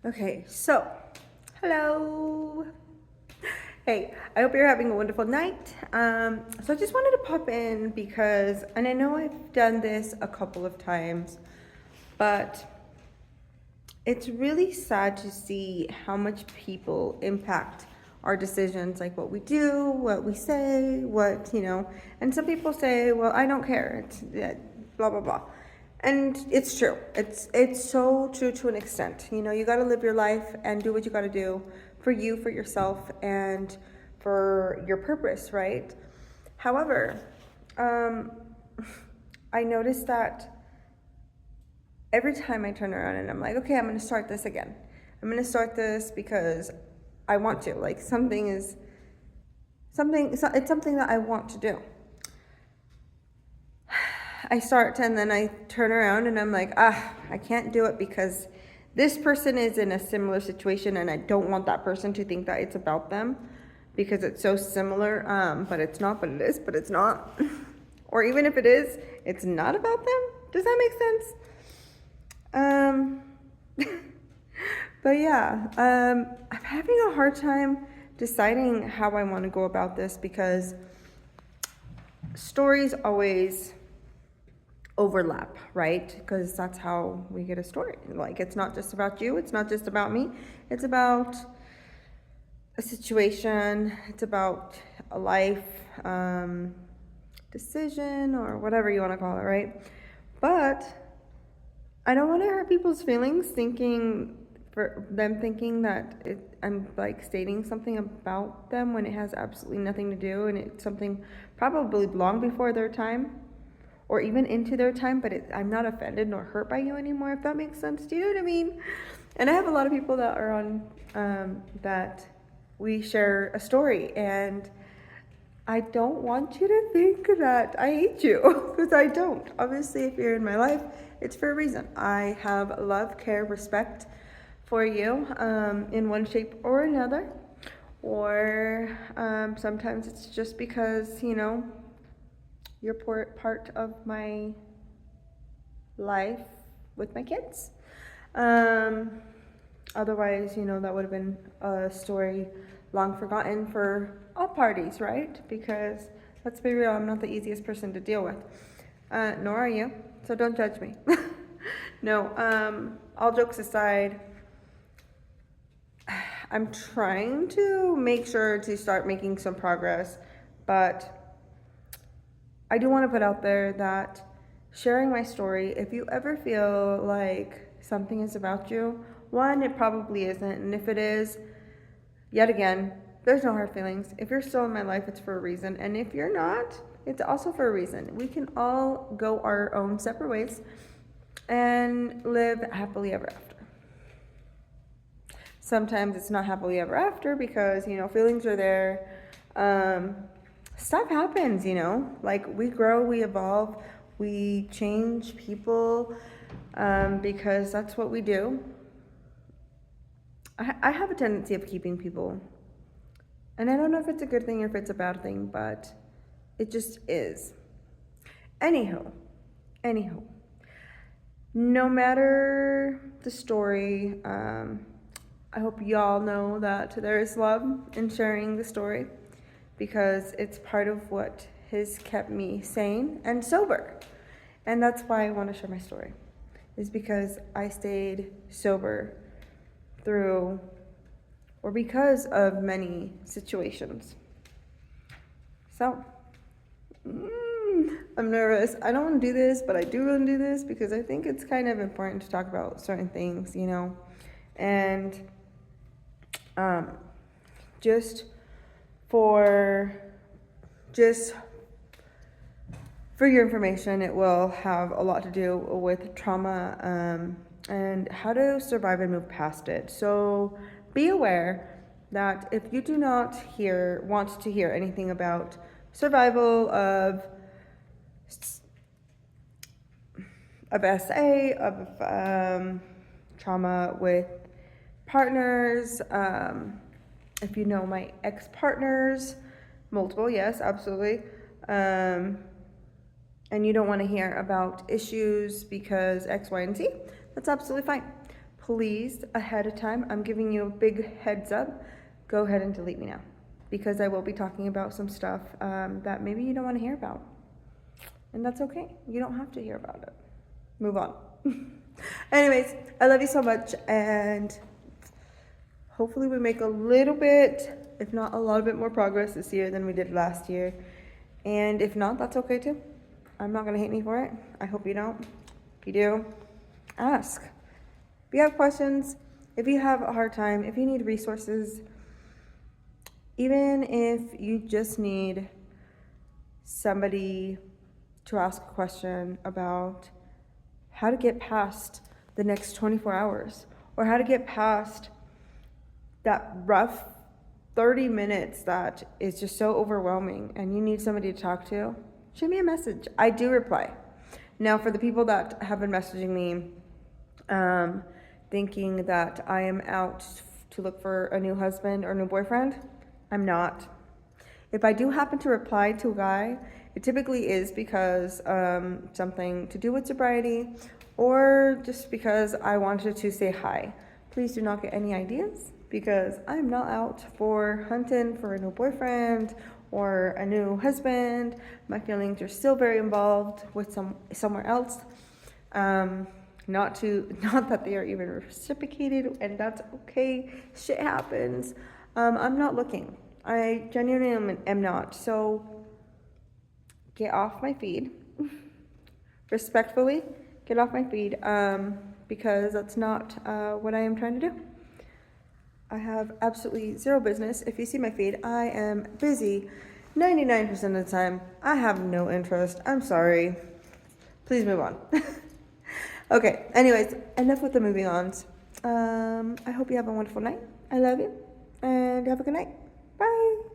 Okay, so hello. Hey, I hope you're having a wonderful night. So I just wanted to pop in because, and I know I've done this a couple of times, but it's really sad to see how much people impact our decisions, like what we do, what we say, and some people say, well, I don't care. It's blah, blah, blah. And it's true. It's so true to an extent. You got to live your life and do what you got to do for you, for yourself, and for your purpose, right? However, um, I noticed that every time I turn around and I'm like, okay, I'm going to start this again. I'm going to start this because I want to. Like it's something that I want to do. I start and then I turn around and I'm like, I can't do it because this person is in a similar situation and I don't want that person to think that it's about them because it's so similar, but it's not, but it is, but it's not. Or even if it is, it's not about them. Does that make sense? But yeah, I'm having a hard time deciding how I want to go about this because stories always overlap, right? Because that's how we get a story. Like, it's not just about you, it's not just about me, it's about a situation, it's about a life decision or whatever you want to call it, right? But I don't want to hurt people's feelings thinking that I'm like stating something about them when it has absolutely nothing to do and it's something probably long before their time or even into their time, but I'm not offended nor hurt by you anymore, if that makes sense. Do you know what I mean? And I have a lot of people that are on that we share a story, and I don't want you to think that I hate you, because I don't. Obviously, if you're in my life, it's for a reason. I have love, care, respect for you in one shape or another. Or sometimes it's just because, you're part of my life with my kids. Otherwise, that would have been a story long forgotten for all parties, right? Because let's be real, I'm not the easiest person to deal with. Nor are you, so don't judge me. No, all jokes aside, I'm trying to make sure to start making some progress, but I do want to put out there that sharing my story, if you ever feel like something is about you, one, it probably isn't. And if it is, yet again, there's no hard feelings. If you're still in my life, it's for a reason. And if you're not, it's also for a reason. We can all go our own separate ways and live happily ever after. Sometimes it's not happily ever after because, feelings are there. Stuff happens, like we grow, we evolve, we change people because that's what we do. I have a tendency of keeping people, and I don't know if it's a good thing or if it's a bad thing, but it just is. Anywho, no matter the story, I hope y'all know that there is love in sharing the story, because it's part of what has kept me sane and sober. And that's why I want to share my story, is because I stayed sober because of many situations. So, I'm nervous. I don't want to do this, but I do want to do this because I think it's kind of important to talk about certain things, and just for your information, it will have a lot to do with trauma and how to survive and move past it. So be aware that if you do not want to hear anything about survival of SA, of trauma with partners, if you know my ex-partners, multiple, yes, absolutely, and you don't want to hear about issues because X, Y, and Z, that's absolutely fine. please, ahead of time, I'm giving you a big heads up, go ahead and delete me now. Because I will be talking about some stuff that maybe you don't want to hear about. And that's okay. You don't have to hear about it. Move on. Anyways, I love you so much, and hopefully we make a little bit, if not a lot bit more progress this year than we did last year. And if not, that's okay too. I'm not going to hate me for it. I hope you don't. If you do, ask. If you have questions, if you have a hard time, if you need resources, even if you just need somebody to ask a question about how to get past the next 24 hours, or how to get past that rough 30 minutes that is just so overwhelming and you need somebody to talk to, shoot me a message. I do reply. Now, for the people that have been messaging me thinking that I am out to look for a new husband or new boyfriend, I'm not. If I do happen to reply to a guy, it typically is because something to do with sobriety, or just because I wanted to say hi. Please do not get any ideas, because I'm not out for hunting for a new boyfriend or a new husband. My feelings are still very involved with somewhere else. Not that they are even reciprocated, and that's okay. Shit happens. I'm not looking. I genuinely am not. So get off my feed. Respectfully, get off my feed, because that's not what I am trying to do. I have absolutely zero business. If you see my feed, I am busy 99% of the time. I have no interest. I'm sorry. Please move on. Okay, anyways, enough with the moving ons. I hope you have a wonderful night. I love you, and have a good night. Bye.